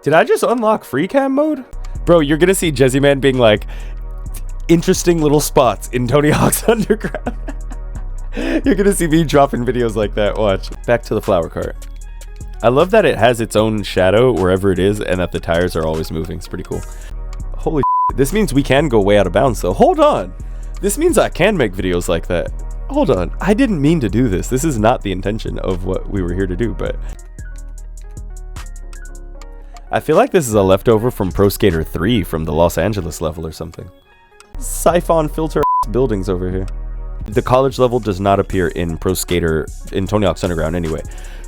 Did I just unlock free cam mode? Bro, you're gonna see JezzyMan being like, interesting little spots in Tony Hawk's Underground. You're gonna see me dropping videos like that, watch. Back to the flower cart. I love that it has its own shadow wherever it is and that the tires are always moving. It's pretty cool. Holy shit. This means we can go way out of bounds though. Hold on. This means I can make videos like that. Hold on. I didn't mean to do this. This is not the intention of what we were here to do, but I feel like this is a leftover from Pro Skater 3 from the Los Angeles level or something. Siphon filter buildings over here. The college level does not appear in Pro Skater, in Tony Hawk's Underground anyway.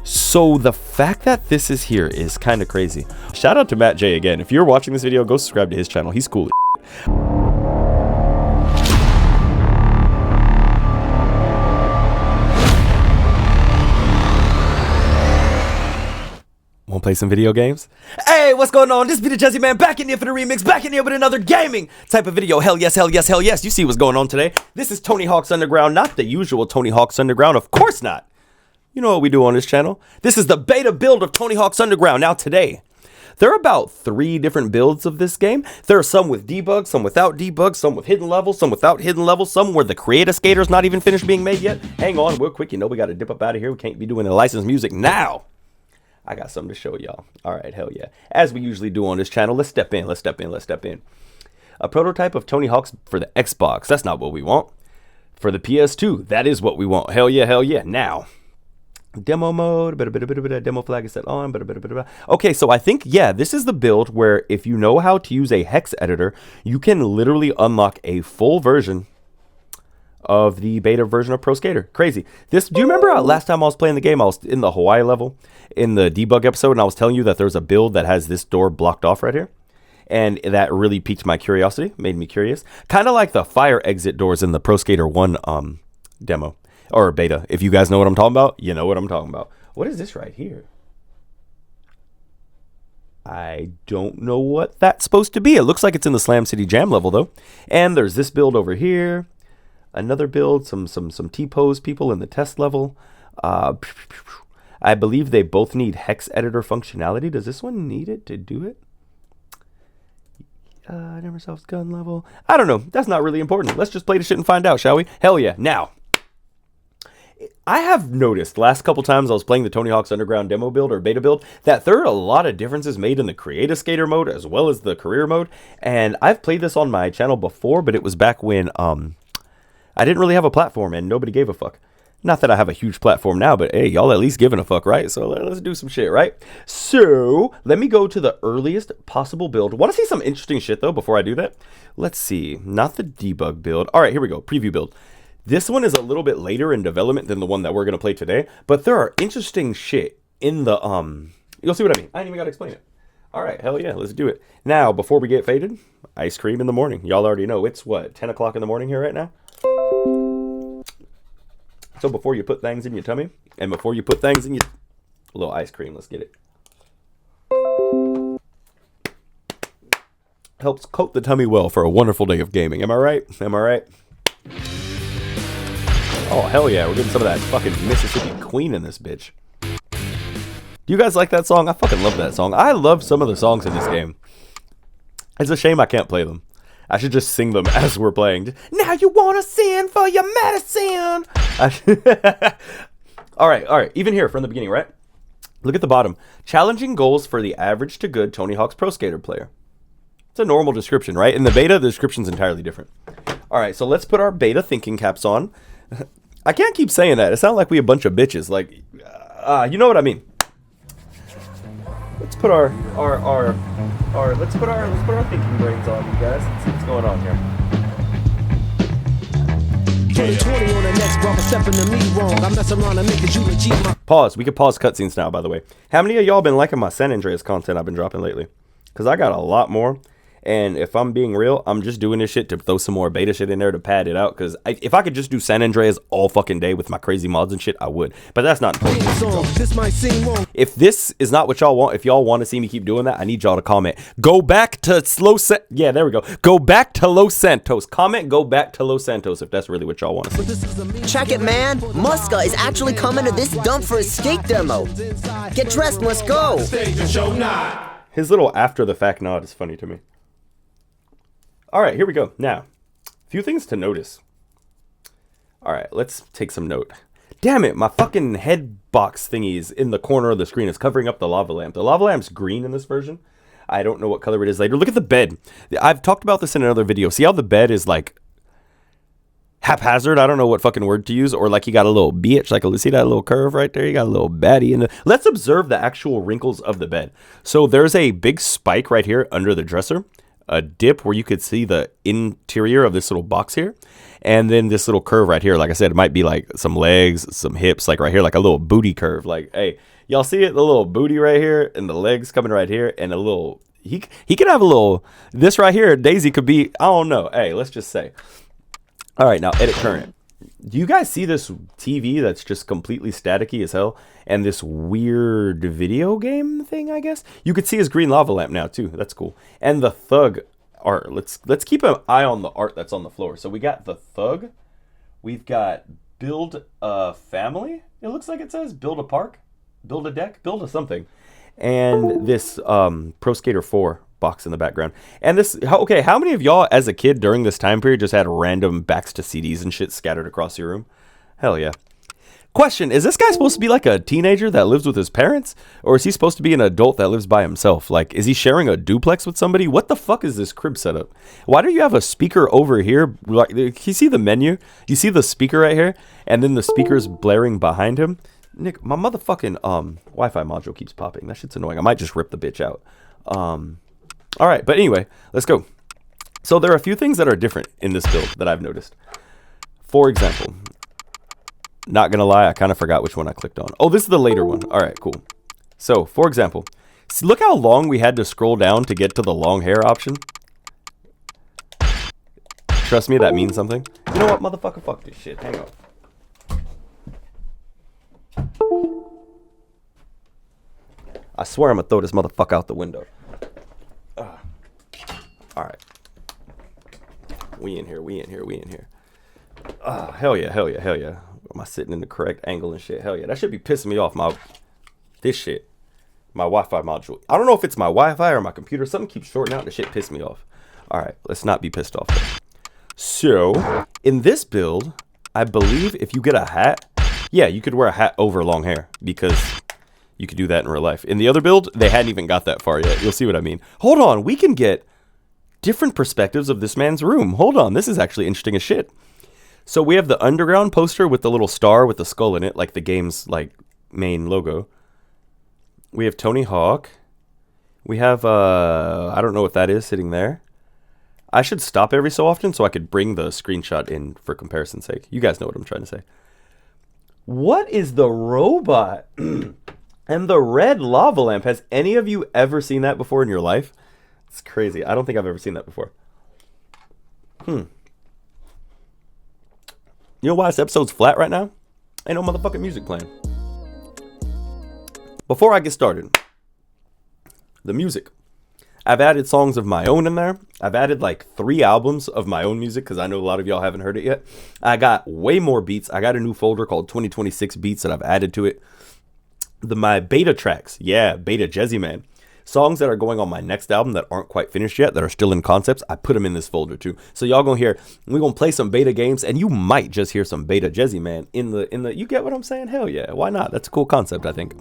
So the fact that this is here is kind of crazy. Shout out to Matt J again. If you're watching this video, go subscribe to his channel. He's cool as shit. Want to play some video games? Hey, what's going on? This be the JezzyMan back in here for the remix, back in here with another gaming type of video. Hell yes, hell yes, hell yes. You see what's going on today. This is Tony Hawk's Underground, not the usual Tony Hawk's Underground. Of course not. You know what we do on this channel. This is the beta build of Tony Hawk's Underground. Now today, there are about 3 different builds of this game. There are some with debug, some without debug, some with hidden levels, some without hidden levels, some where the creator skater's not even finished being made yet. Hang on real quick. You know we got to dip up out of here. We can't be doing the licensed music now. I got something to show y'all. All right, hell yeah. As we usually do on this channel, let's step in. A prototype of Tony Hawk's for the Xbox. That's not what we want. For the PS2, that is what we want. Hell yeah, hell yeah. Now, demo mode, demo flag is set on, okay, so I think, yeah, this is the build where if you know how to use a hex editor, you can literally unlock a full version of the beta version of Pro Skater. Crazy. Do you remember last time I was playing the game, I was in the Hawaii level in the debug episode, and I was telling you that there's a build that has this door blocked off right here? And that really piqued my curiosity, made me curious. Kind of like the fire exit doors in the Pro Skater 1 demo, or beta. If you guys know what I'm talking about, you know what I'm talking about. What is this right here? I don't know what that's supposed to be. It looks like it's in the Slam City Jam level, though. And there's this build over here. Another build, some T-pose people in the test level. I believe they both need hex editor functionality. Does this one need it to do it? Never self gun level. I don't know. That's not really important. Let's just play the shit and find out, shall we? Hell yeah. Now, I have noticed last couple times I was playing the Tony Hawk's Underground demo build or beta build that there are a lot of differences made in the creative skater mode as well as the career mode. And I've played this on my channel before, but it was back when I didn't really have a platform and nobody gave a fuck. Not that I have a huge platform now, but hey, y'all at least giving a fuck, right? So let's do some shit, right? So let me go to the earliest possible build. Want to see some interesting shit though before I do that? Let's see. Not the debug build. All right, here we go. Preview build. This one is a little bit later in development than the one that we're going to play today, but there are interesting shit in the, you'll see what I mean. I ain't even got to explain it. All right, hell yeah, let's do it. Now, before we get faded, ice cream in the morning. Y'all already know. It's what, 10 o'clock in the morning here right now? So before you put things in your tummy, and before you put things in your... A little ice cream, let's get it. Helps coat the tummy well for a wonderful day of gaming. Am I right? Am I right? Oh, hell yeah, we're getting some of that fucking Mississippi Queen in this bitch. Do you guys like that song? I fucking love that song. I love some of the songs in this game. It's a shame I can't play them. I should just sing them as we're playing. Now you wanna sin for your medicine. All right. Even here from the beginning, right? Look at the bottom. Challenging goals for the average to good Tony Hawk's Pro Skater player. It's a normal description, right? In the beta, the description's entirely different. All right, so let's put our beta thinking caps on. I can't keep saying that. It sounds like we a bunch of bitches. Like, you know what I mean. Let's put our thinking brains on, you guys. Let's see what's going on here. 2020 on the next brother stepping to me wrong. I mess around and make it you achieve my... Pause. We could pause cutscenes now, by the way. How many of y'all been liking my San Andreas content I've been dropping lately? Because I got a lot more. And if I'm being real, I'm just doing this shit to throw some more beta shit in there to pad it out. Because if I could just do San Andreas all fucking day with my crazy mods and shit, I would. But that's not important. If this is not what y'all want, if y'all want to see me keep doing that, I need y'all to comment. Go back to Yeah, there we go. Go back to Los Santos. Comment, go back to Los Santos if that's really what y'all want to see. Check it, man. Muska is actually coming to this dump for a skate demo. Get dressed, must go. His little after the fact nod is funny to me. All right, here we go. Now, a few things to notice. All right, let's take some note. Damn it, my fucking head box thingy is in the corner of the screen. It's covering up the lava lamp. The lava lamp's green in this version. I don't know what color it is later. Look at the bed. I've talked about this in another video. See how the bed is like haphazard? I don't know what fucking word to use. Or like you got a little bitch. Like, see that little curve right there? You got a little baddie in the... Let's observe the actual wrinkles of the bed. So there's a big spike right here under the dresser. A dip where you could see the interior of this little box here. And then this little curve right here. Like I said, it might be like some legs, some hips, like right here, like a little booty curve. Like, hey, y'all see it? The little booty right here and the legs coming right here and a little... He could have a little... This right here, Daisy could be... I don't know. Hey, let's just say. All right, now edit current. Do you guys see this TV that's just completely staticky as hell? And this weird video game thing, I guess? You could see his green lava lamp now, too. That's cool. And the thug art. Let's keep an eye on the art that's on the floor. So we got the thug. We've got build a family. It looks like it says build a park, build a deck, build a something. And this Pro Skater 4 box in the background. And this, okay, how many of y'all as a kid during this time period just had random backs to CDs and shit scattered across your room? Hell yeah. Question, is this guy supposed to be like a teenager that lives with his parents? Or is he supposed to be an adult that lives by himself? Like, is he sharing a duplex with somebody? What the fuck is this crib setup? Why do you have a speaker over here? Like, you see the menu? You see the speaker right here? And then the speaker's blaring behind him? Nick, my motherfucking Wi-Fi module keeps popping. That shit's annoying. I might just rip the bitch out. All right, but anyway, let's go. So there are a few things that are different in this build that I've noticed. For example, not gonna lie, I kind of forgot which one I clicked on. Oh, this is the later one. All right, cool. So, for example, see, look how long we had to scroll down to get to the long hair option. Trust me, that means something. You know what, motherfucker? Fuck this shit. Hang on. I swear I'm gonna throw this motherfucker out the window. All right. We in here. Hell yeah. Am I sitting in the correct angle and shit? Hell yeah. That should be pissing me off. My Wi-Fi module. I don't know if it's my Wi-Fi or my computer. Something keeps shorting out and the shit pissed me off. All right. Let's not be pissed off though. So, in this build, I believe if you get a hat, yeah, you could wear a hat over long hair because you could do that in real life. In the other build, they hadn't even got that far yet. You'll see what I mean. Hold on. We can get different perspectives of this man's room. Hold on. This is actually interesting as shit. So we have the underground poster with the little star with the skull in it, like the game's like main logo. We have Tony Hawk. We have, I don't know what that is sitting there. I should stop every so often so I could bring the screenshot in for comparison's sake. You guys know what I'm trying to say. What is the robot and the red lava lamp? Has any of you ever seen that before in your life? It's crazy. I don't think I've ever seen that before. You know why this episode's flat right now? Ain't no motherfucking music playing. Before I get started, the music. I've added songs of my own in there. I've added like 3 albums of my own music because I know a lot of y'all haven't heard it yet. I got way more beats. I got a new folder called 2026 Beats that I've added to it. My beta tracks. Yeah, beta JezzyMan. Songs that are going on my next album that aren't quite finished yet, that are still in concepts, I put them in this folder too. So y'all gonna hear, we're gonna play some beta games, and you might just hear some beta JezzyMan in the. You get what I'm saying? Hell yeah, why not? That's a cool concept, I think.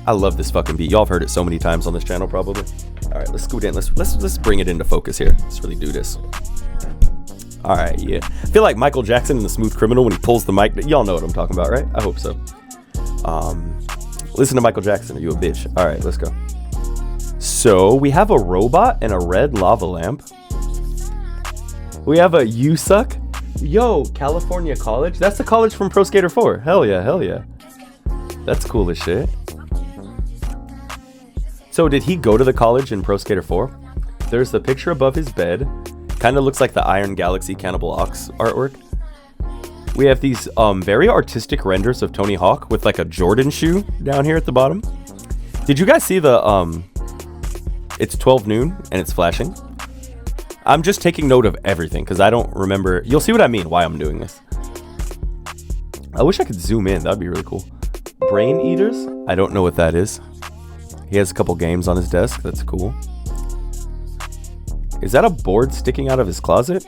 I love this fucking beat. Y'all have heard it so many times on this channel, probably. All right, let's scoot in. Let's bring it into focus here. Let's really do this. All right, yeah. I feel like Michael Jackson in The Smooth Criminal when he pulls the mic. Y'all know what I'm talking about, right? I hope so. Listen to Michael Jackson. Are you a bitch? All right, let's go. So we have a robot and a red lava lamp. We have a You Suck. Yo, California College. That's the college from Pro Skater 4. Hell yeah, hell yeah. That's cool as shit. So did he go to the college in Pro Skater 4? There's the picture above his bed. Kind of looks like the Iron Galaxy Cannibal Ox artwork. We have these very artistic renders of Tony Hawk with like a Jordan shoe down here at the bottom. Did you guys see the, it's 12 noon and it's flashing? I'm just taking note of everything because I don't remember. You'll see what I mean, why I'm doing this. I wish I could zoom in. That'd be really cool. Brain Eaters? I don't know what that is. He has a couple games on his desk. That's cool. Is that a board sticking out of his closet?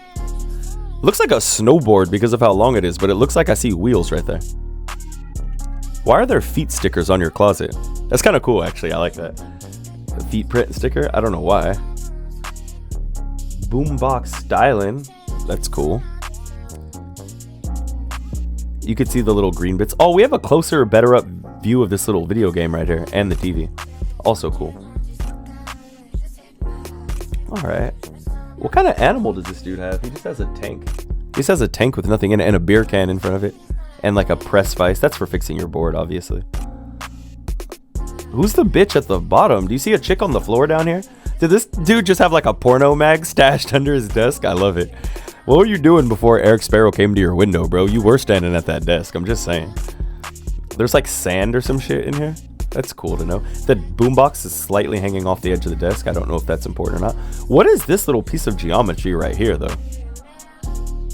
Looks like a snowboard because of how long it is, but it looks like I see wheels right there. Why are there feet stickers on your closet? That's kind of cool, actually. I like that. A feet print sticker? I don't know why. Boombox styling. That's cool. You could see the little green bits. Oh, we have a closer, better up view of this little video game right here. And the TV. Also cool. Alright. What kind of animal does this dude have? He just has a tank. He just has a tank with nothing in it and a beer can in front of it. And like a press vise. That's for fixing your board, obviously. Who's the bitch at the bottom? Do you see a chick on the floor down here? Did this dude just have like a porno mag stashed under his desk? I love it. What were you doing before Eric Sparrow came to your window, bro? You were standing at that desk. I'm just saying. There's like sand or some shit in here. That's cool to know. The boombox is slightly hanging off the edge of the desk. I don't know if that's important or not. What is this little piece of geometry right here, though?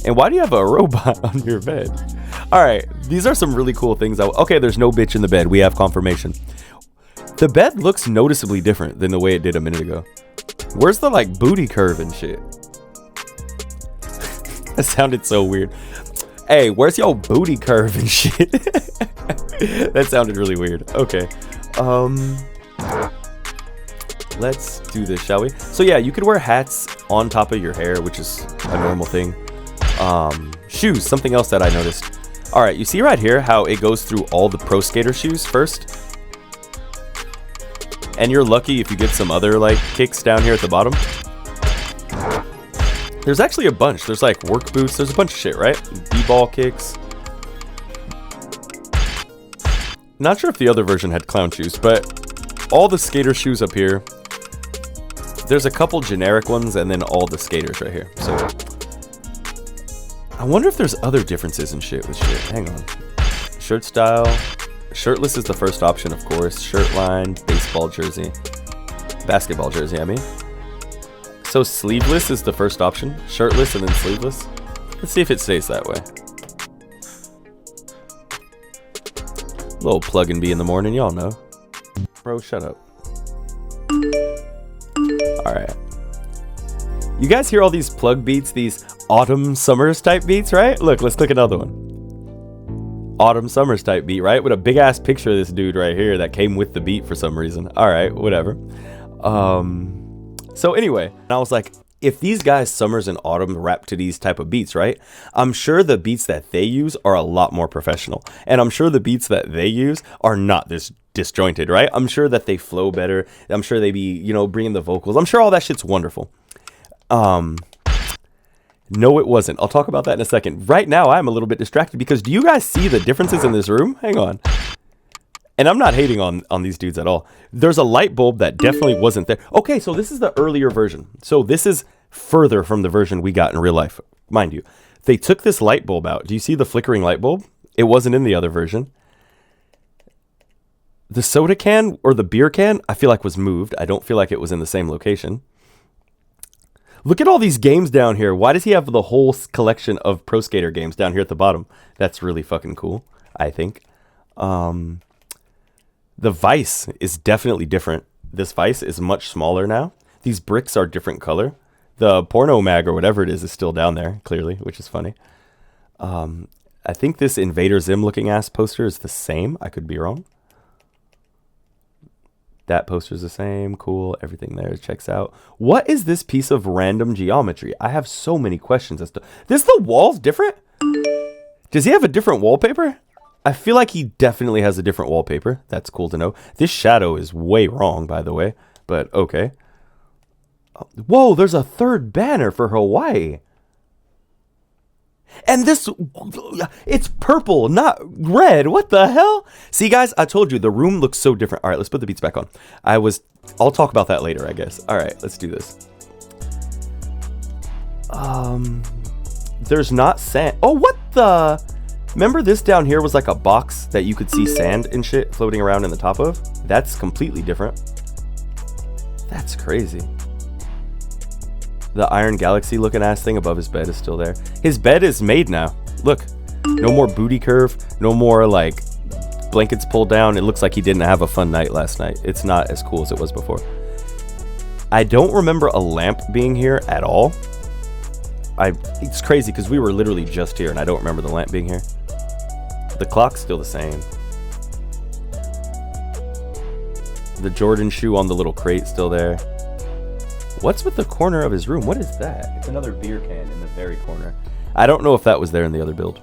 And why do you have a robot on your bed? All right, these are some really cool things. Okay, there's no bitch in the bed. We have confirmation. The bed looks noticeably different than the way it did a minute ago. Where's the like booty curve and shit? That sounded so weird. Hey, where's your booty curve and shit? That sounded really weird. Okay. Let's do this, shall we? So yeah, you could wear hats on top of your hair, which is a normal thing. Shoes, something else that I noticed. All right, you see right here how it goes through all the pro skater shoes first? And you're lucky if you get some other like kicks down here at the bottom. There's actually a bunch. There's like work boots. There's a bunch of shit, right? B-ball kicks. Not sure if the other version had clown shoes, but all the skater shoes up here. There's a couple generic ones and then all the skaters right here. So I wonder if there's other differences in shit with shit. Hang on. Shirt style. Shirtless is the first option, of course. Shirt line, baseball jersey. Basketball jersey, I mean. So sleeveless is the first option. Shirtless and then sleeveless. Let's see if it stays that way. Little plug and be in the morning, y'all know. Bro, shut up. Alright. You guys hear all these plug beats, these autumn summers type beats, right? Look, let's click another one. Autumn summers type beat, right? With a big ass picture of this dude right here that came with the beat for some reason. Alright, whatever. So anyway, I was like, if these guys summers and autumn rap to these type of beats, right? I'm sure the beats that they use are a lot more professional. And I'm sure the beats that they use are not this disjointed, right? I'm sure that they flow better. I'm sure they be, you know, bringing the vocals. I'm sure all that shit's wonderful. No, it wasn't. I'll talk about that in a second. Right now, I'm a little bit distracted because do you guys see the differences in this room? Hang on. And I'm not hating on these dudes at all. There's a light bulb that definitely wasn't there. Okay, so this is the earlier version. So this is further from the version we got in real life. Mind you, they took this light bulb out. Do you see the flickering light bulb? It wasn't in the other version. The soda can or the beer can, I feel like was moved. I don't feel like it was in the same location. Look at all these games down here. Why does he have the whole collection of Pro Skater games down here at the bottom? That's really fucking cool, I think. The vise is definitely different. This vise is much smaller now. These bricks are different color. The porno mag or whatever it is still down there, clearly, which is funny. I think this Invader Zim looking ass poster is the same. I could be wrong. That poster's the same. Cool. Everything there checks out. What is this piece of random geometry? I have so many questions as to... This the walls different? Does he have a different wallpaper? I feel like he definitely has a different wallpaper. That's cool to know. This shadow is way wrong, by the way. But okay. Whoa, there's a third banner for Hawaii. And this, it's purple, not red. What the hell? See, guys, I told you the room looks so different. All right, let's put the beats back on. I'll talk about that later, I guess. All right, let's do this. There's not sand. Oh, what the? Remember this down here was like a box that you could see sand and shit floating around in the top of? That's completely different. That's crazy. The Iron Galaxy looking ass thing above his bed is still there. His bed is made now. Look, no more booty curve. No more like Blankets pulled down. It looks like he didn't have a fun night last night. It's not as cool as it was before. I don't remember a lamp being here at all. It's crazy because we were literally just here and I don't remember the lamp being here. The clock's still the same. The Jordan shoe on the little crate still there. What's with the corner of his room? What is that? It's another beer can in the very corner. I don't know if that was there in the other build.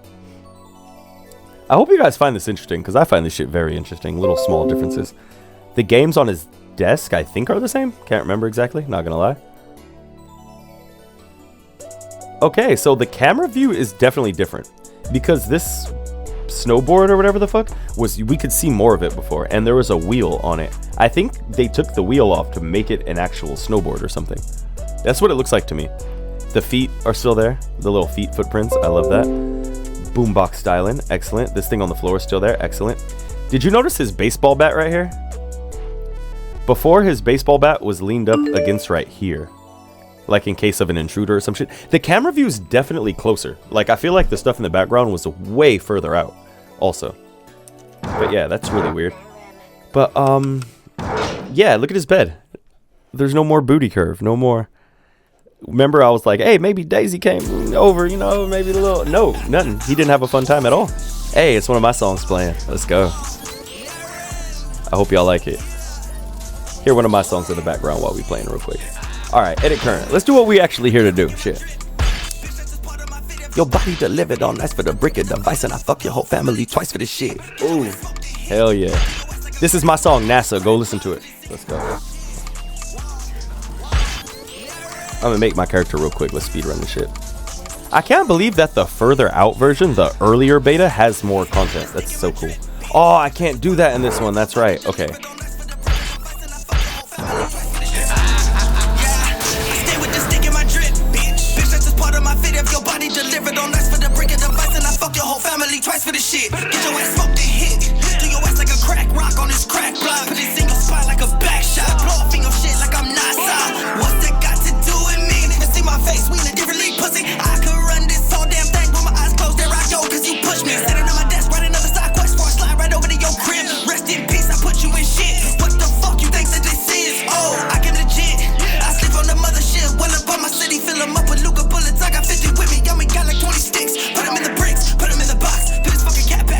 I hope you guys find this interesting because I find this shit very interesting. Little small differences. The games on his desk I think are the same. Can't remember exactly. Not gonna lie. Okay, so the camera view is definitely different because this snowboard or whatever the fuck we could see more of it before, and there was a wheel on it. I think they took the wheel off to make it an actual snowboard or something. That's what it looks like to me. The feet are still there, the little feet footprints. I love that. Boombox styling, excellent. This thing on the floor is still there, excellent. Did you notice his baseball bat right here? Before, his baseball bat was leaned up against right here, like in case of an intruder or some shit. The camera view is definitely closer. Like, I feel like the stuff in the background was way further out also. But yeah, that's really weird. But, yeah, look at his bed. There's no more booty curve, no more. Remember, I was like, hey, maybe Daisy came over, you know, maybe a little. No, nothing. He didn't have a fun time at all. Hey, it's one of my songs playing. Let's go. I hope y'all like it. Hear one of my songs in the background while we playing real quick. Alright, edit current. Let's do what we actually here to do. Shit. Your body delivered on nice for the brick of device, and I fuck your whole family twice for this shit. Ooh. Hell yeah. This is my song, NASA. Go listen to it. Let's go. I'm gonna make my character real quick. Let's speedrun this shit. I can't believe that the further out version, the earlier beta, has more content. That's so cool. Oh, I can't do that in this one. That's right. Okay. Twice for the shit. Get your ass smoked and hit. Do your ass like a crack rock on this crack block. Put this in your spot like a back shot. Blow off in your shit like I'm NASA. What's that got to do with me? Even see my face, we in a different league, pussy. I could run this whole damn thing with my eyes closed. There I go, cause you push me. Sitting on my desk, write another side quest before I slide right over to your crib. Rest in peace, I put you in shit. What the fuck you think that this is? Oh, I get legit. I sleep on the mothership. Well up on my city, fill them up with Luca bullets. I got 50 with me. Y'all got like 20 sticks. Put them in the bricks, put them in the box.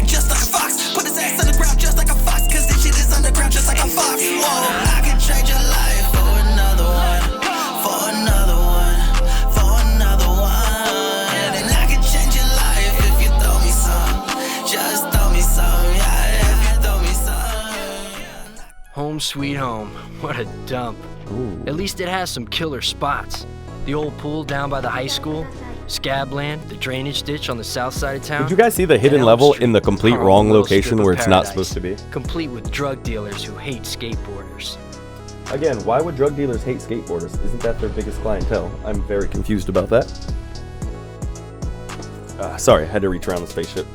Just like a fox, put his ass underground just like a fox, cause this shit is underground just like a fox. Whoa, I can change your life for another one, for another one, for another one. And I can change your life if you throw me some, just throw me some, yeah, if you throw me some. Home sweet home, what a dump. Ooh. At least it has some killer spots. The old pool down by the high school, Scabland, the drainage ditch on the south side of town. Did you guys see the hidden level in the complete wrong location where it's not supposed to be? Complete with drug dealers who hate skateboarders. Again, why would drug dealers hate skateboarders? Isn't that their biggest clientele? I'm very confused about that. Sorry, I had to reach around the spaceship.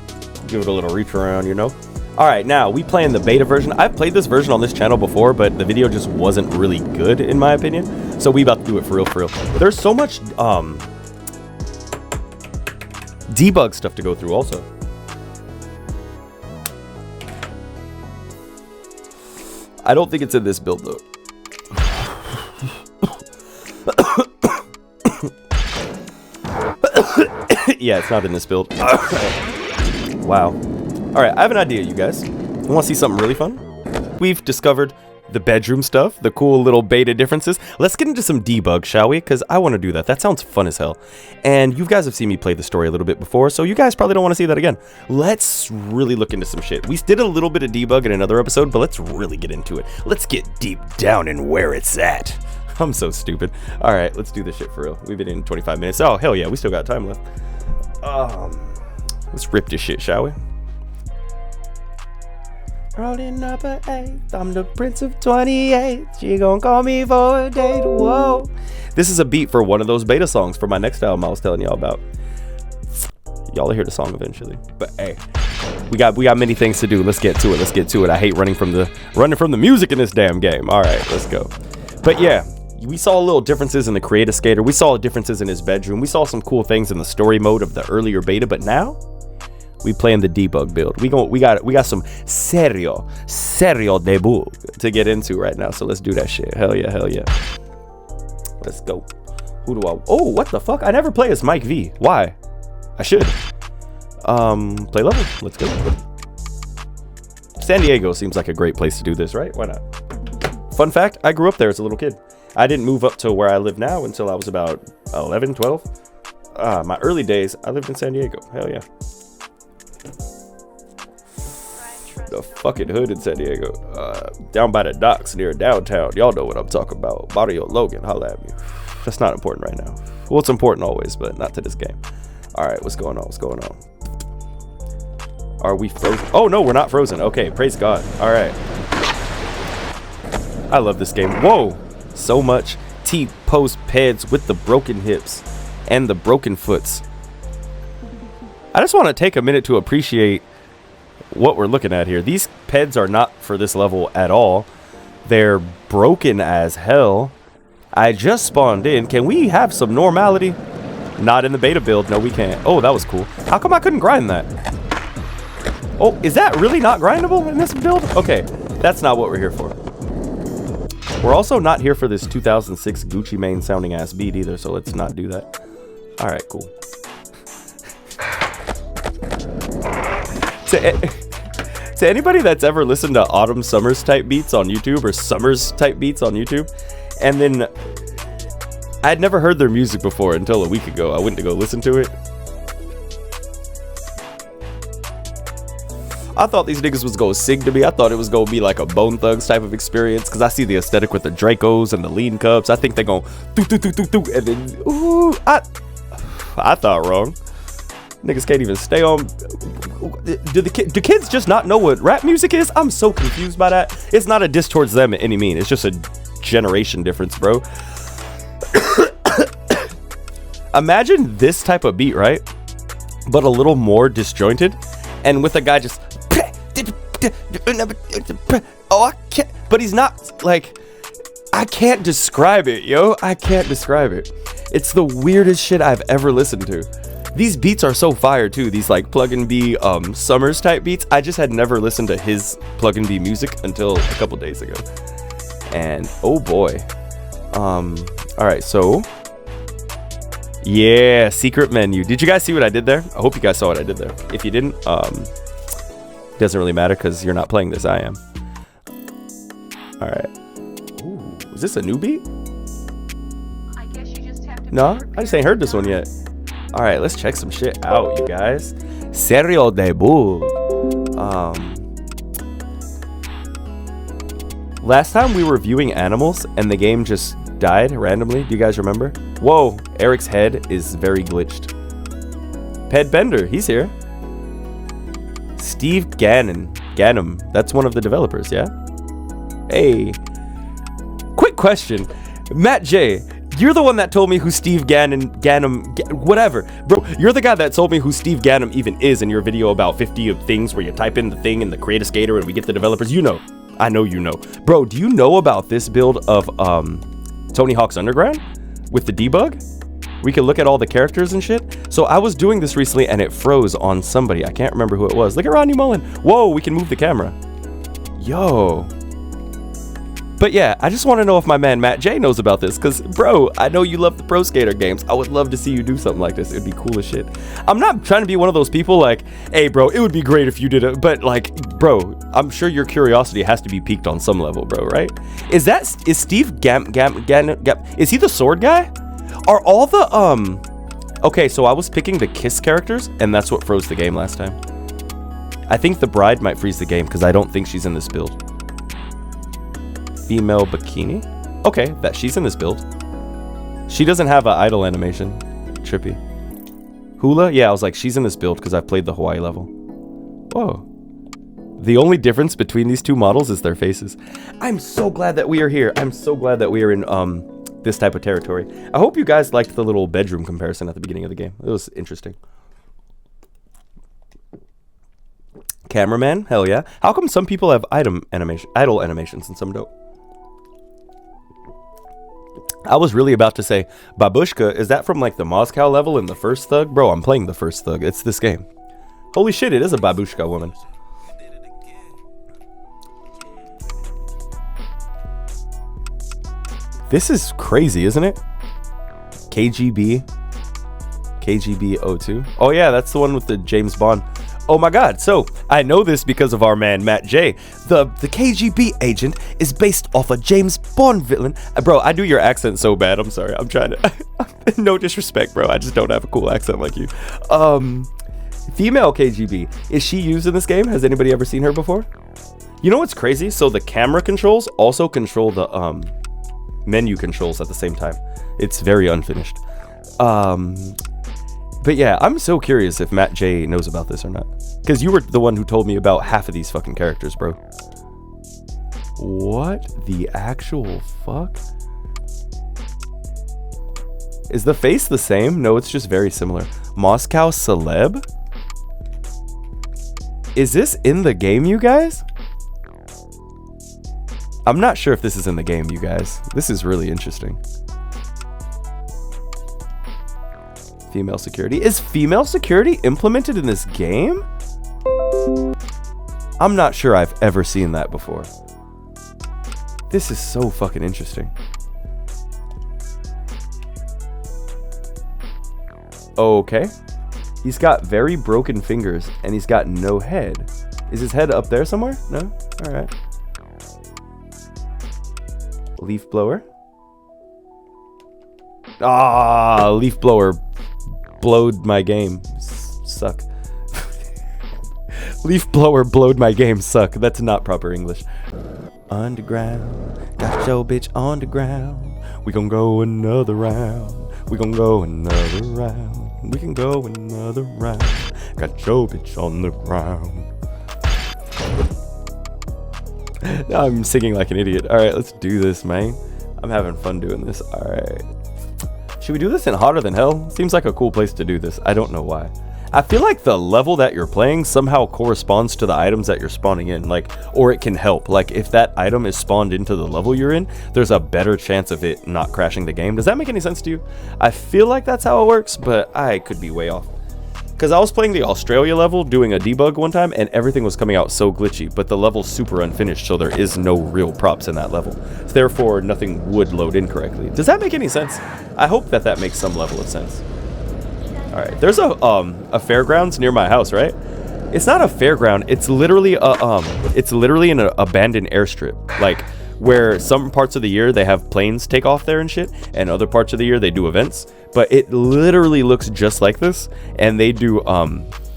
Give it a little reach around, you know? Alright, now, we playing the beta version. I've played this version on this channel before, but the video just wasn't really good, in my opinion. So we about to do it for real, for real. There's so much, debug stuff to go through also. I don't think it's in this build though. Yeah, it's not in this build. Wow. Alright, I have an idea, you guys. You want to see something really fun? We've discovered the bedroom stuff, the cool little beta differences. Let's get into some debug, shall we? Because I want to do that. That sounds fun as hell. And you guys have seen me play the story a little bit before, so you guys probably don't want to see that again. Let's really look into some shit. We did a little bit of debug in another episode, but let's really get into it. Let's get deep down in where it's at. I'm so stupid. All right, let's do this shit for real. We've been in 25 minutes. Oh, hell yeah, we still got time left. Let's rip this shit, shall we? Rolling up an 8th, I'm the Prince of 28. She gon' call me for a date, whoa. This is a beat for one of those beta songs for my next album I was telling y'all about. Y'all will hear the song eventually. But hey, we got many things to do. Let's get to it. Let's get to it. I hate running from the music in this damn game. All right, let's go. But yeah, we saw little differences in the Creative Skater. We saw differences in his bedroom. We saw some cool things in the story mode of the earlier beta. But now, We playing the debug build. We got some serio debug to get into right now. So let's do that shit. Hell yeah, hell yeah. Let's go. Who do I? Oh, what the fuck? I never play as Mike V. Why? I should. Play level. Let's go. San Diego seems like a great place to do this, right? Why not? Fun fact, I grew up there as a little kid. I didn't move up to where I live now until I was about 11, 12. My early days, I lived in San Diego. Hell yeah. The fucking hood in San Diego. Down by the docks near downtown. Y'all know what I'm talking about. Barrio Logan, holla at me. That's not important right now. Well, it's important always, but not to this game. All right, what's going on? What's going on? Are we frozen? Oh, no, we're not frozen. Okay, praise God. All right. I love this game. Whoa. So much T-post peds with the broken hips and the broken foots. I just want to take a minute to appreciate what we're looking at here. These peds are not for this level at all. They're broken as hell. I just spawned in. Can we have some normality? Not in the beta build. No, we can't. Oh, that was cool. How come I couldn't grind that? Oh, is that really not grindable in this build? Okay, that's not what we're here for. We're also not here for this 2006 Gucci Mane sounding ass beat either, so let's not do that. All right, cool. To anybody that's ever listened to Autumn Summers type beats on YouTube or Summers type beats on YouTube, and then I'd never heard their music before until a week ago. I went to go listen to it. I thought these niggas was gonna sing to me. I thought it was gonna be like a Bone Thugs type of experience because I see the aesthetic with the Dracos and the Lean Cups. I think they're gonna do, and then ooh, I thought wrong. Niggas can't even stay on. Do kids just not know what rap music is? I'm so confused by that. It's not a diss towards them at any mean. It's just a generation difference, bro. Imagine this type of beat, right? But a little more disjointed, and with a guy just. Oh, I can't. But he's not like. I can't describe it, yo. I can't describe it. It's the weirdest shit I've ever listened to. These beats are so fire too. These like Plug and B Summers type beats. I just had never listened to his Plug and B music until a couple days ago. And oh boy. All right, so yeah, secret menu. Did you guys see what I did there? I hope you guys saw what I did there. If you didn't, doesn't really matter because you're not playing this. I am. All right. Ooh, is this a new beat? I guess you just have to. No, I just ain't heard this one yet. All right, let's check some shit out, you guys. Serio debug. Last time we were viewing animals and the game just died randomly. Do you guys remember? Whoa, Eric's head is very glitched. Ped Bender, he's here. Steve Ganem, that's one of the developers, yeah? Hey, quick question. Matt J, you're the one that told me who Steve Ganem, whatever. Bro, you're the guy that told me who Steve Ganem even is in your video about 50 of things where you type in the thing and the create a skater and we get the developers. You know. I know you know. Bro, do you know about this build of Tony Hawk's Underground with the debug? We can look at all the characters and shit. So I was doing this recently and it froze on somebody. I can't remember who it was. Look at Rodney Mullen. Whoa, we can move the camera. Yo. But yeah, I just want to know if my man Matt J knows about this, because bro, I know you love the Pro Skater games. I would love to see you do something like this. It'd be cool as shit. I'm not trying to be one of those people like, hey bro, it would be great if you did it, but like, bro, I'm sure your curiosity has to be piqued on some level, bro, right? Is Steve Gam, is he the sword guy? Are all the okay, so I was picking the Kiss characters and that's what froze the game last time. I think the bride might freeze the game because I don't think she's in this build. Female bikini? Okay, that she's in this build. She doesn't have an idle animation. Trippy. Hula? Yeah, I was like, she's in this build because I've played the Hawaii level. Whoa. The only difference between these two models is their faces. I'm so glad that we are here. I'm so glad that we are in this type of territory. I hope you guys liked the little bedroom comparison at the beginning of the game. It was interesting. Cameraman? Hell yeah. How come some people have idle animations and some don't? I was really about to say, Babushka, is that from like the Moscow level in the first Thug? Bro, I'm playing the first Thug. It's this game. Holy shit, it is a babushka woman. This is crazy, isn't it? KGB 02. Oh yeah, that's the one with the James Bond. Oh my god, so I know this because of our man Matt J. The KGB agent is based off a James Bond villain. Bro, I do your accent so bad. I'm sorry. I'm trying to no disrespect, bro. I just don't have a cool accent like you. Female KGB. Is she used in this game? Has anybody ever seen her before? You know what's crazy? So the camera controls also control the menu controls at the same time. It's very unfinished. But yeah, I'm so curious if Matt J knows about this or not. Because you were the one who told me about half of these fucking characters, bro. What the actual fuck? Is the face the same? No, it's just very similar. Moscow Celeb? Is this in the game, you guys? I'm not sure if this is in the game, you guys. This is really interesting. Female security. Is female security implemented in this game? I'm not sure I've ever seen that before. This is so fucking interesting. Okay. He's got very broken fingers and he's got no head. Is his head up there somewhere? No? Alright. Leaf blower. Ah, leaf blower blowed my game. Suck. Leaf blower blowed my game. Suck. That's not proper English. Underground. Got your bitch on the ground. We gon' go another round. We gon' go another round. We can go another round. Got your bitch on the ground. Now I'm singing like an idiot. Alright, let's do this, man. I'm having fun doing this. Alright. Should we do this in Hotter Than Hell? Seems like a cool place to do this. I don't know why. I feel like the level that you're playing somehow corresponds to the items that you're spawning in, like, or it can help. Like, if that item is spawned into the level you're in, there's a better chance of it not crashing the game. Does that make any sense to you? I feel like that's how it works, but I could be way off. Because I was playing the Australia level, doing a debug one time, and everything was coming out so glitchy, but the level's super unfinished, so there is no real props in that level. Therefore, nothing would load incorrectly. Does that make any sense? I hope that that makes some level of sense. Alright, there's a fairgrounds near my house, right? It's not a fairground, it's literally an abandoned airstrip. Like, where some parts of the year they have planes take off there and shit, and other parts of the year they do events. But it literally looks just like this, and they do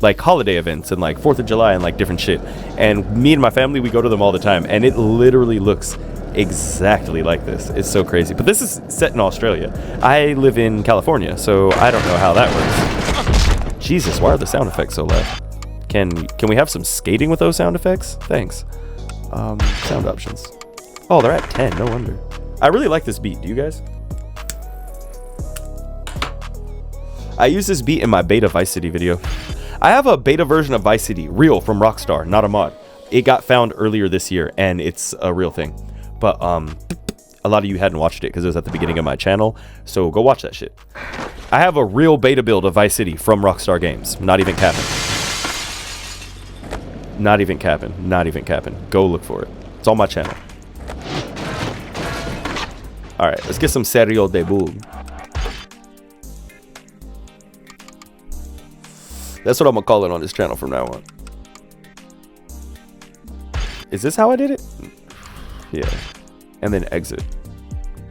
like holiday events and like 4th of July and like different shit. And me and my family, we go to them all the time, and it literally looks exactly like this. It's so crazy. But this is set in Australia. I live in California, so I don't know how that works. Jesus, why are the sound effects so loud? Can we have some skating with those sound effects? Thanks. Sound options. Oh, they're at 10, no wonder. I really like this beat, do you guys? I use this beat in my beta Vice City video. I have a beta version of Vice City, real, from Rockstar, not a mod. It got found earlier this year, and it's a real thing. But a lot of you hadn't watched it because it was at the beginning of my channel, so go watch that shit. I have a real beta build of Vice City from Rockstar Games. Not even capping. Not even capping. Not even capping. Go look for it. It's on my channel. Alright, let's get some serio debug. That's what I'm gonna call it on this channel from now on. Is this how I did it? Yeah. And then exit.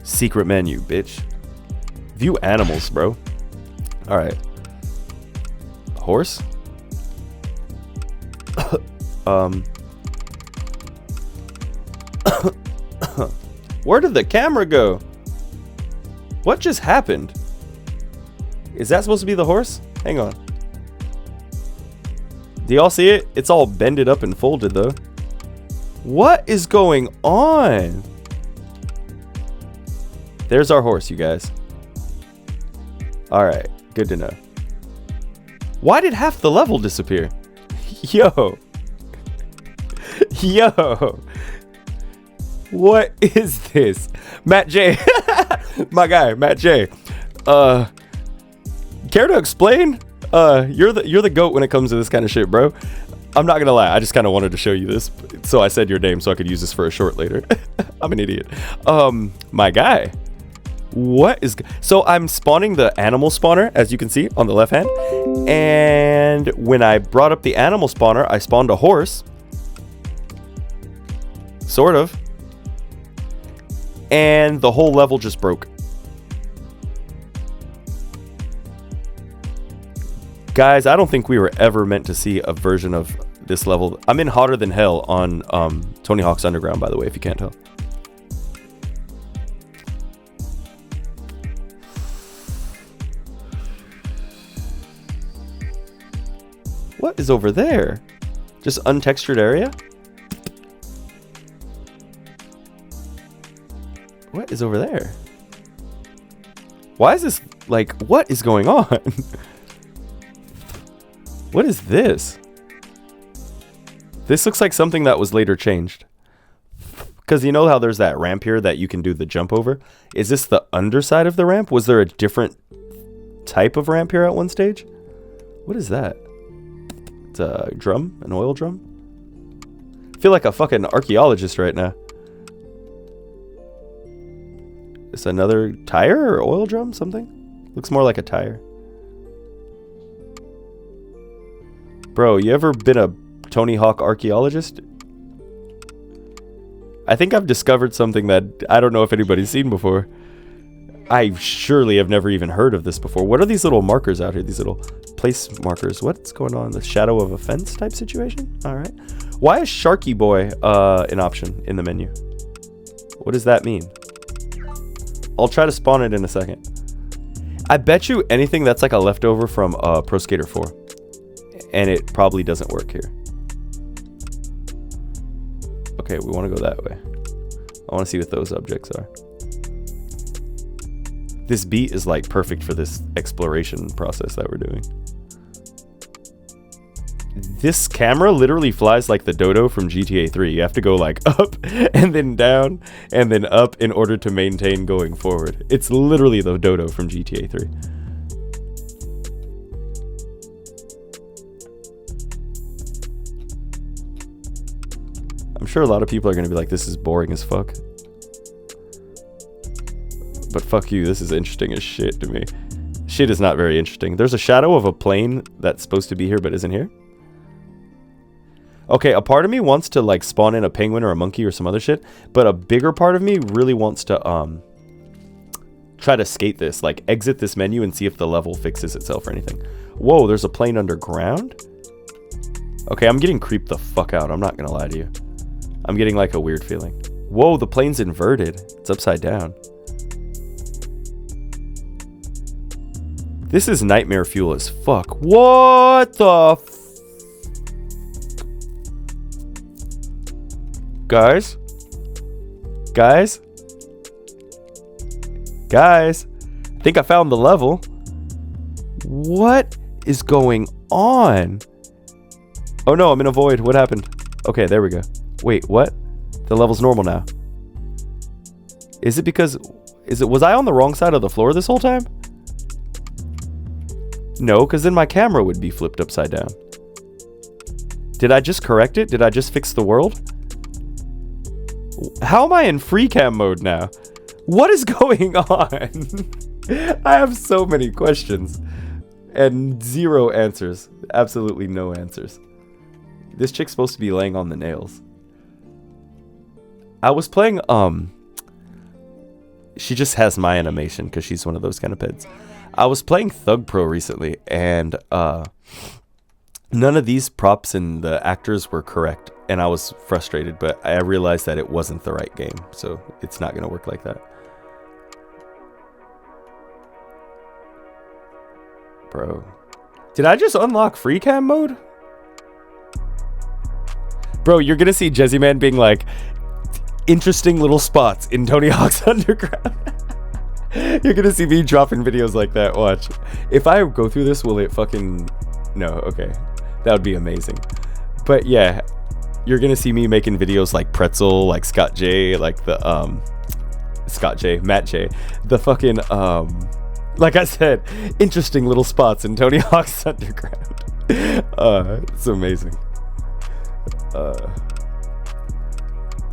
Secret menu, bitch. View animals, bro. Alright. Horse? Where did the camera go? What just happened? Is that supposed to be the horse? Hang on. Do y'all see it? It's all bended up and folded though. What is going on? There's our horse, you guys. Alright, good to know. Why did half the level disappear? Yo. Yo. What is this? Matt J. My guy, Matt J. Care to explain? You're the goat when it comes to this kind of shit, bro. I'm not gonna lie, I just kind of wanted to show you this, so I said your name so I could use this for a short later. I'm an idiot. My guy. What is... So I'm spawning the animal spawner, as you can see, on the left hand. And when I brought up the animal spawner, I spawned a horse. Sort of. And the whole level just broke. Guys, I don't think we were ever meant to see a version of this level. I'm in hotter than hell on Tony Hawk's Underground, by the way, if you can't tell. What is over there? Just untextured area? What is over there? Why is this, like, what is going on? What is this? This looks like something that was later changed. Because you know how there's that ramp here that you can do the jump over? Is this the underside of the ramp? Was there a different type of ramp here at one stage? What is that? It's a drum? An oil drum? I feel like a fucking archaeologist right now. Is another tire or oil drum? Something? Looks more like a tire. Bro, you ever been a Tony Hawk archaeologist? I think I've discovered something that I don't know if anybody's seen before. I surely have never even heard of this before. What are these little markers out here? These little place markers. What's going on? The shadow of a fence type situation? Alright. Why is Sharky Boy an option in the menu? What does that mean? I'll try to spawn it in a second. I bet you anything that's like a leftover from Pro Skater 4. And it probably doesn't work here. Okay, we want to go that way. I want to see what those objects are. This beat is like perfect for this exploration process that we're doing. This camera literally flies like the dodo from GTA 3. You have to go like up and then down and then up in order to maintain going forward. It's literally the dodo from GTA 3. I'm sure a lot of people are going to be like, this is boring as fuck. But fuck you, this is interesting as shit to me. Shit is not very interesting. There's a shadow of a plane that's supposed to be here but isn't here. Okay, a part of me wants to like spawn in a penguin or a monkey or some other shit, but a bigger part of me really wants to try to skate this, like exit this menu and see if the level fixes itself or anything. Whoa, there's a plane underground? Okay, I'm getting creeped the fuck out, I'm not gonna lie to you. I'm getting like a weird feeling. Whoa, the plane's inverted. It's upside down. This is nightmare fuel as fuck. What the Guys? Guys? Guys? I think I found the level. What is going on? Oh no, I'm in a void. What happened? Okay, there we go. Wait, what? The level's normal now. Is it because... Was I on the wrong side of the floor this whole time? No, because then my camera would be flipped upside down. Did I just correct it? Did I just fix the world? How am I in free cam mode now? What is going on? I have so many questions. And zero answers. Absolutely no answers. This chick's supposed to be laying on the nails. I was playing, she just has my animation because she's one of those kind of pets. I was playing Thug Pro recently, and none of these props and the actors were correct, and I was frustrated, but I realized that it wasn't the right game, so it's not going to work like that. Bro. Did I just unlock free cam mode? Bro, you're going to see JezzyMan being like, interesting little spots in Tony Hawk's Underground. You're gonna see me dropping videos like that. Watch. If I go through this, will it fucking... No, okay. That would be amazing. But yeah, you're gonna see me making videos like Pretzel, like Scott J, like the Scott J, Matt J, the fucking Like I said, interesting little spots in Tony Hawk's Underground. It's amazing.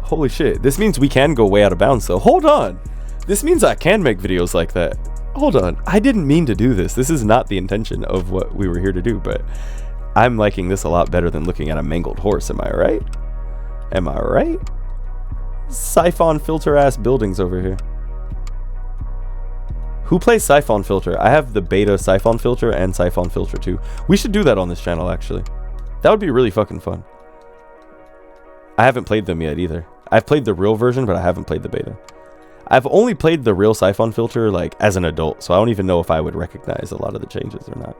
Holy shit. This means we can go way out of bounds, though. Hold on. This means I can make videos like that. Hold on. I didn't mean to do this. This is not the intention of what we were here to do, but I'm liking this a lot better than looking at a mangled horse. Am I right? Am I right? Siphon filter ass buildings over here. Who plays Siphon Filter? I have the beta Siphon Filter and Siphon Filter 2. We should do that on this channel, actually. That would be really fucking fun. I haven't played them yet either. I've played the real version, but I haven't played the beta. I've only played the real Siphon Filter like as an adult, so I don't even know if I would recognize a lot of the changes or not.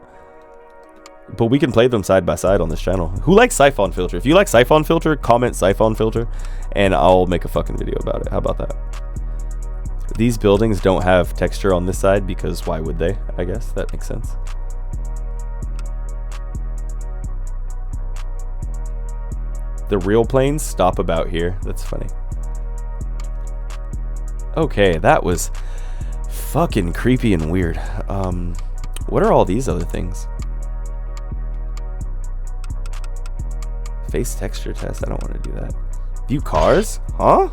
But we can play them side by side on this channel. Who likes Siphon Filter? If you like Siphon Filter, comment Siphon Filter, and I'll make a fucking video about it. How about that? These buildings don't have texture on this side because why would they? I guess that makes sense. The real planes stop about here. That's funny. Okay, that was fucking creepy and weird. What are all these other things? Face texture test. I don't want to do that. View cars? Huh?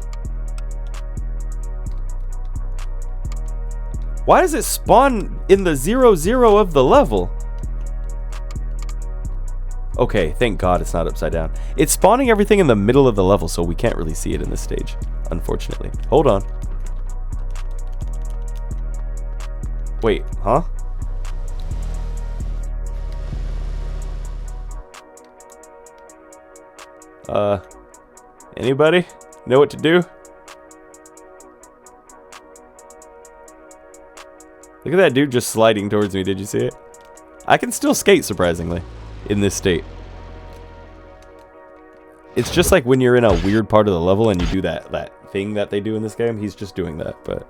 Why does it spawn in the 0-0 of the level? Okay, thank God it's not upside down. It's spawning everything in the middle of the level, so we can't really see it in this stage, unfortunately. Hold on. Wait, huh? Anybody know what to do? Look at that dude just sliding towards me. Did you see it? I can still skate, surprisingly, in this state. It's just like when you're in a weird part of the level and you do that thing that they do in this game. He's just doing that, but...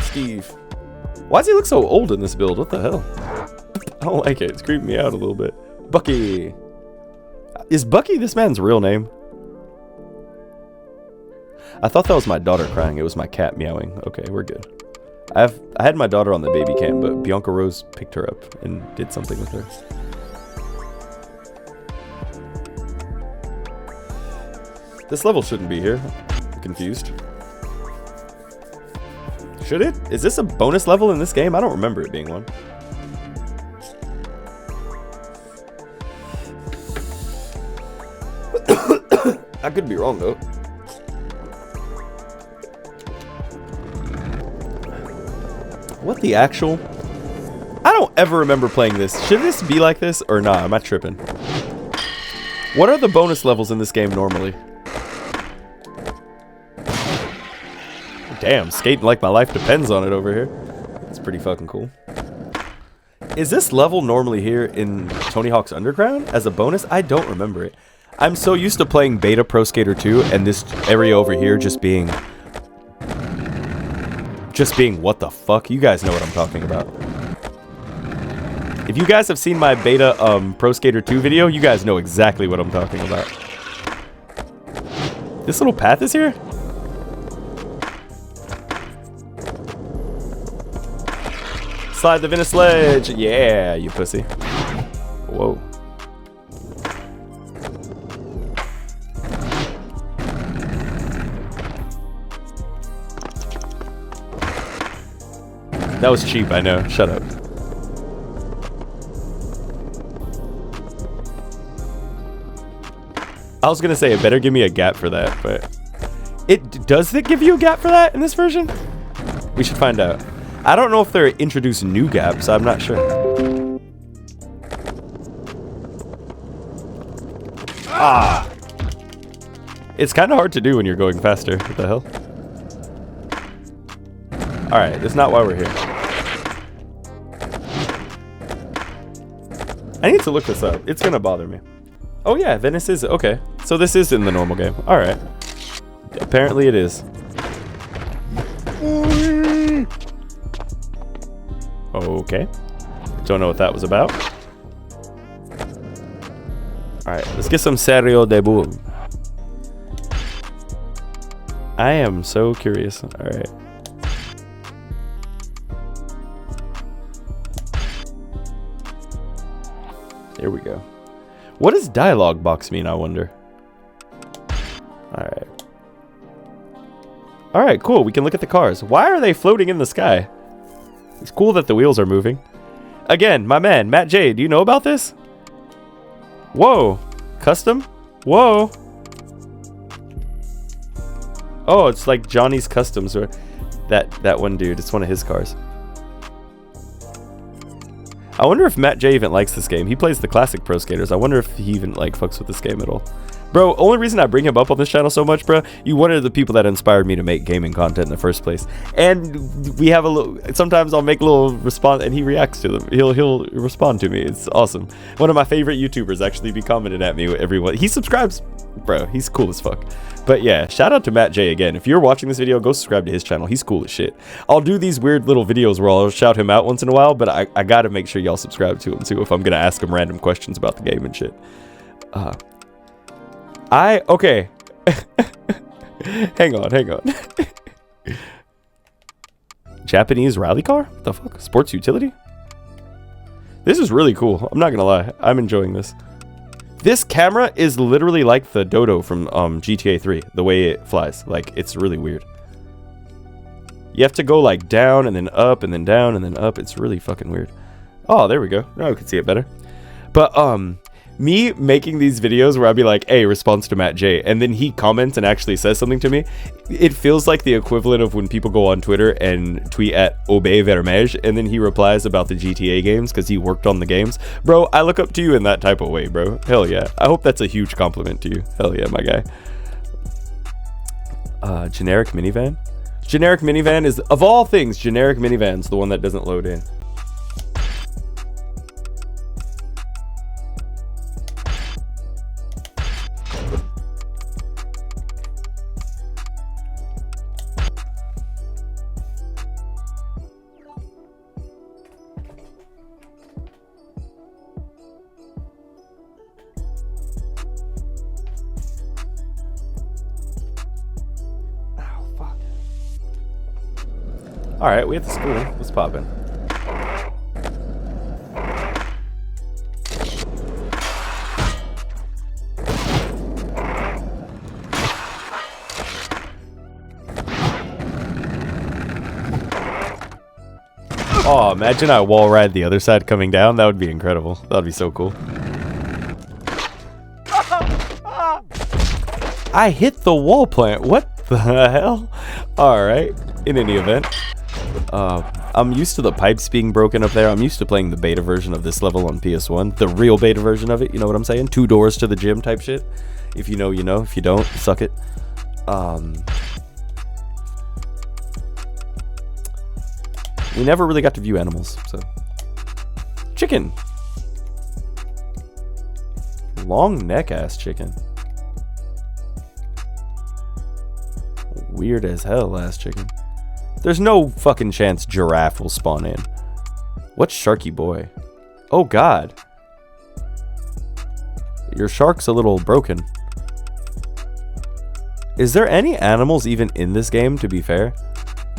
Steve. Why does he look so old in this build? What the hell? I don't like it. It's creeping me out a little bit. Bucky. Is Bucky this man's real name? I thought that was my daughter crying. It was my cat meowing. Okay, we're good. I had my daughter on the baby cam, but Bianca Rose picked her up and did something with her. This level shouldn't be here. I'm confused. Should it? Is this a bonus level in this game? I don't remember it being one. I could be wrong though. What the actual? I don't ever remember playing this. Should this be like this or not? Am I tripping? What are the bonus levels in this game normally? Damn, skating like my life depends on it over here. That's pretty fucking cool. Is this level normally here in Tony Hawk's Underground as a bonus? I don't remember it. I'm so used to playing Beta Pro Skater 2 and this area over here just being what the fuck? You guys know what I'm talking about. If you guys have seen my Beta Pro Skater 2 video, you guys know exactly what I'm talking about. This little path is here? Slide the Venice ledge. Yeah, you pussy. Whoa. That was cheap, I know. Shut up. I was gonna say it better give me a gap for that, but does it give you a gap for that in this version? We should find out. I don't know if they're introducing new gaps. I'm not sure. Ah! It's kind of hard to do when you're going faster. What the hell? Alright, that's not why we're here. I need to look this up. It's gonna bother me. Oh yeah, Venice is... Okay. So this is in the normal game. Alright. Apparently it is. Okay. Don't know what that was about. Alright, let's get some serio debug. I am so curious. All right. There we go. What does dialogue box mean, I wonder? Alright. Alright, cool. We can look at the cars. Why are they floating in the sky? It's cool that the wheels are moving. Again, my man, Matt J, do you know about this? Whoa. Custom? Whoa. Oh, it's like Johnny's Customs, or that one dude. It's one of his cars. I wonder if Matt J even likes this game. He plays the classic Pro Skaters. I wonder if he even like fucks with this game at all. Bro, only reason I bring him up on this channel so much, bro, you one of the people that inspired me to make gaming content in the first place. And we have a little, sometimes I'll make a little response and he reacts to them. He'll respond to me. It's awesome. One of my favorite YouTubers actually be commenting at me everyone. He subscribes, bro. He's cool as fuck. But yeah, shout out to Matt J again. If you're watching this video, go subscribe to his channel. He's cool as shit. I'll do these weird little videos where I'll shout him out once in a while, but I gotta make sure y'all subscribe to him too if I'm gonna ask him random questions about the game and shit. Okay. hang on. Japanese rally car? What the fuck? Sports utility? This is really cool. I'm not gonna lie. I'm enjoying this. This camera is literally like the Dodo from GTA 3. The way it flies. Like, it's really weird. You have to go like down and then up and then down and then up. It's really fucking weird. Oh, there we go. Now I can see it better. But me making these videos where I'd be like, hey, response to Matt J, and then he comments and actually says something to me, it feels like the equivalent of when people go on Twitter and tweet at Obey Vermej, and then he replies about the GTA games because he worked on the games. Bro, I look up to you in that type of way, bro. Hell yeah. I hope that's a huge compliment to you. Hell yeah, my guy. Generic minivan? Generic minivan is, of all things, generic minivan's the one that doesn't load in. Alright, we at the school. What's poppin'? Oh, imagine I wall ride the other side coming down. That would be incredible. That would be so cool. I hit the wall plant. What the hell? Alright. In any event. I'm used to the pipes being broken up there. I'm used to playing the beta version of this level on PS1. The real beta version of it, you know what I'm saying? 2 doors to the gym type shit. If you know, you know. If you don't, suck it. We never really got to view animals, so. Chicken. Long neck ass chicken. Weird as hell ass chicken. There's no fucking chance giraffe will spawn in. What's Sharky Boy? Oh god. Your shark's a little broken. Is there any animals even in this game, to be fair?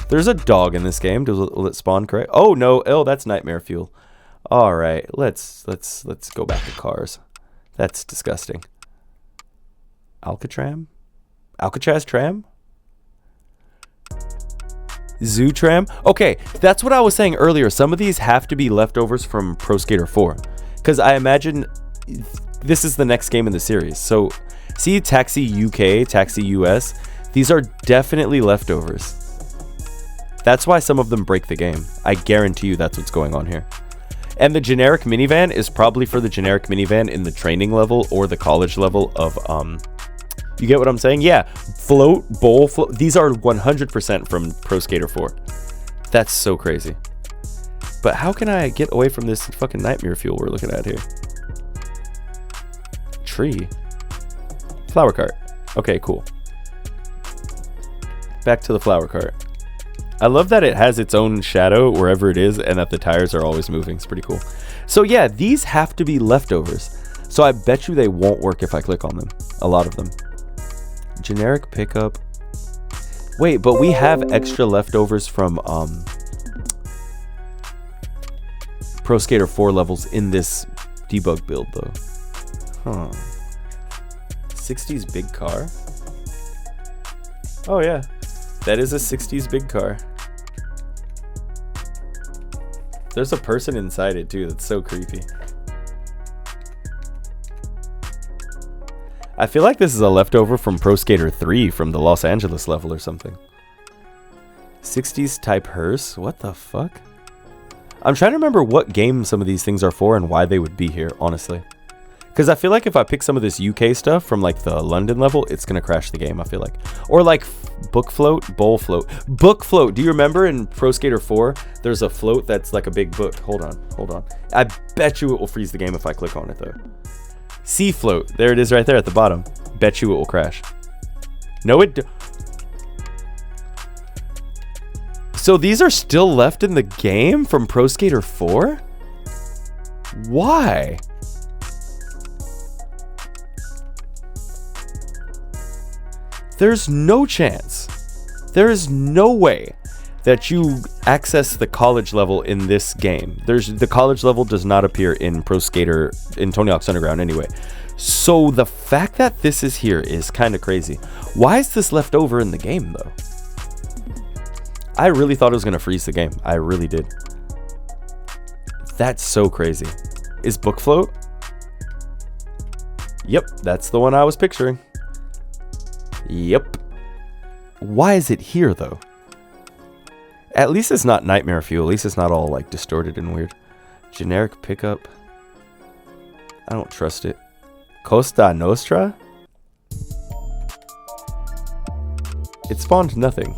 There's a dog in this game. Will it spawn correct? Oh no, oh that's nightmare fuel. Alright, let's go back to cars. That's disgusting. Alcatraz? Alcatraz tram? Zoo tram? Okay, that's what I was saying earlier. Some of these have to be leftovers from Pro Skater 4. Because I imagine this is the next game in the series. So, see Taxi UK, Taxi US? These are definitely leftovers. That's why some of them break the game. I guarantee you that's what's going on here. And the generic minivan is probably for the generic minivan in the training level or the college level of, you get what I'm saying? Yeah, float, bowl, float. These are 100% from Pro Skater 4. That's so crazy. But how can I get away from this fucking nightmare fuel we're looking at here? Tree. Flower cart. Okay, cool. Back to the flower cart. I love that it has its own shadow wherever it is and that the tires are always moving. It's pretty cool. So yeah, these have to be leftovers. So I bet you they won't work if I click on them. A lot of them. Generic pickup. Wait, but we have extra leftovers from Pro Skater 4 levels in this debug build though. Huh. 60s big car? Oh yeah. That is a 60s big car. There's a person inside it too. That's so creepy. I feel like this is a leftover from Pro Skater 3 from the Los Angeles level or something. 60s type hearse? What the fuck? I'm trying to remember what game some of these things are for and why they would be here, honestly. Because I feel like if I pick some of this UK stuff from like the London level, it's going to crash the game, I feel like. Or like book float, bowl float. Book float. Do you remember in Pro Skater 4, there's a float that's like a big book. Hold on. I bet you it will freeze the game if I click on it though. Sea float. There it is right there at the bottom. Bet you it will crash. No, So these are still left in the game from Pro Skater 4? Why? There's no chance. There is no way that you access the college level in this game. The college level does not appear in Pro Skater, in Tony Hawk's Underground anyway. So the fact that this is here is kind of crazy. Why is this left over in the game though? I really thought it was going to freeze the game. I really did. That's so crazy. Is book float? Yep, that's the one I was picturing. Yep. Why is it here though? At least it's not nightmare fuel. At least it's not all like distorted and weird. Generic pickup. I don't trust it. Costa Nostra? It spawned nothing.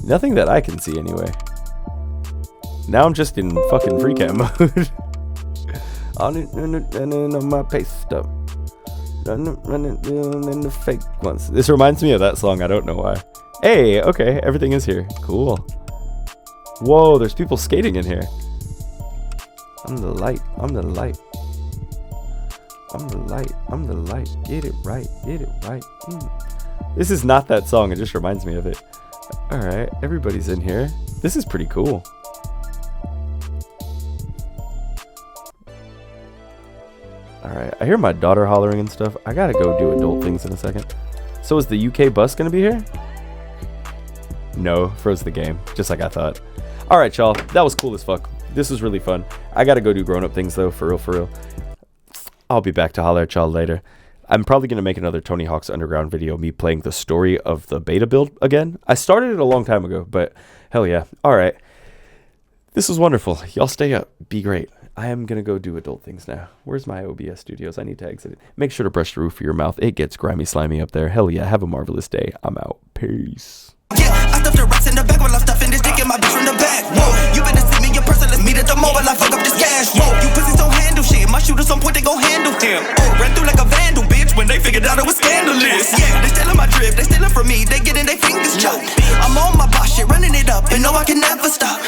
Nothing that I can see anyway. Now I'm just in fucking free cam mode. On my paste up. Running in the fake ones. This reminds me of that song. I don't know why. Hey, okay, everything is here. Cool. Whoa, there's people skating in here. I'm the light. I'm the light. I'm the light. I'm the light. Get it right. Get it right. This is not that song. It just reminds me of it. All right, everybody's in here. This is pretty cool. Alright, I hear my daughter hollering and stuff. I gotta go do adult things in a second. So is the UK bus gonna be here? No, froze the game, just like I thought. Alright, y'all, that was cool as fuck. This was really fun. I gotta go do grown-up things though, for real. I'll be back to holler at y'all later. I'm probably gonna make another Tony Hawk's Underground video, me playing the story of the beta build again. I started it a long time ago, but hell yeah. Alright. This was wonderful. Y'all stay up. Be great. I am going to go do adult things now. Where's my OBS studios? I need to exit it. Make sure to brush the roof of your mouth. It gets grimy, slimy up there. Hell yeah. Have a marvelous day. I'm out. Peace. Yeah, I stuffed the racks in the back while I'm stuffing this dick in my bitch from the back. Whoa, you better see me in person. Let's meet at the mall while I fuck up this cash. Whoa, you pussies don't handle shit. My shooters on point, they gon' handle him. Oh, ran through like a vandal, bitch, when they figured out it was scandalous. Yeah, they stealing my drip. They stealing from me. They getting their fingers chopped. I'm on my boss shit, running it up, and no, I can never stop.